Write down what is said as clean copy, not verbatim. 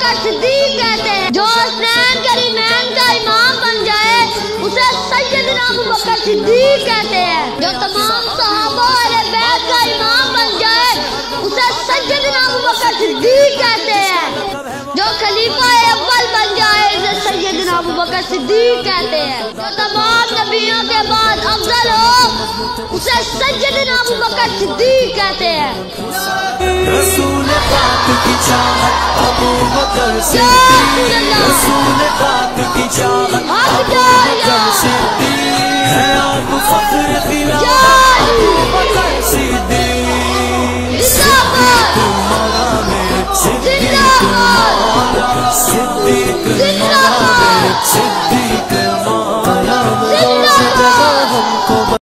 بکر صدیق کہتے ہیں۔ جو حسین کریمین کا امام بن جائے اسے سیدنا ابو بکر صدیق کہتے ہیں۔ جو تمام صحابہ اہل بیت کا امام بن جائے اسے سیدنا ابو بکر صدیق کہتے ہیں۔ جو خلیفہ اول بن جائے اسے سیدنا ابو بکر صدیق کہتے ہیں۔ جو تمام نبیوں کے بعد افضل ہو اسے سیدنا ابو بکر صدیق کہتے ہیں۔ رسول پاک کی چاہت ابو بکر صدیق، رسول پاک کی چاہت ابو بکر صدیق ہے، آپ فخر خلافت ابو بکر صدیق، صدیق مولا میں صدیق مولا، صدیق مولا میں صدیق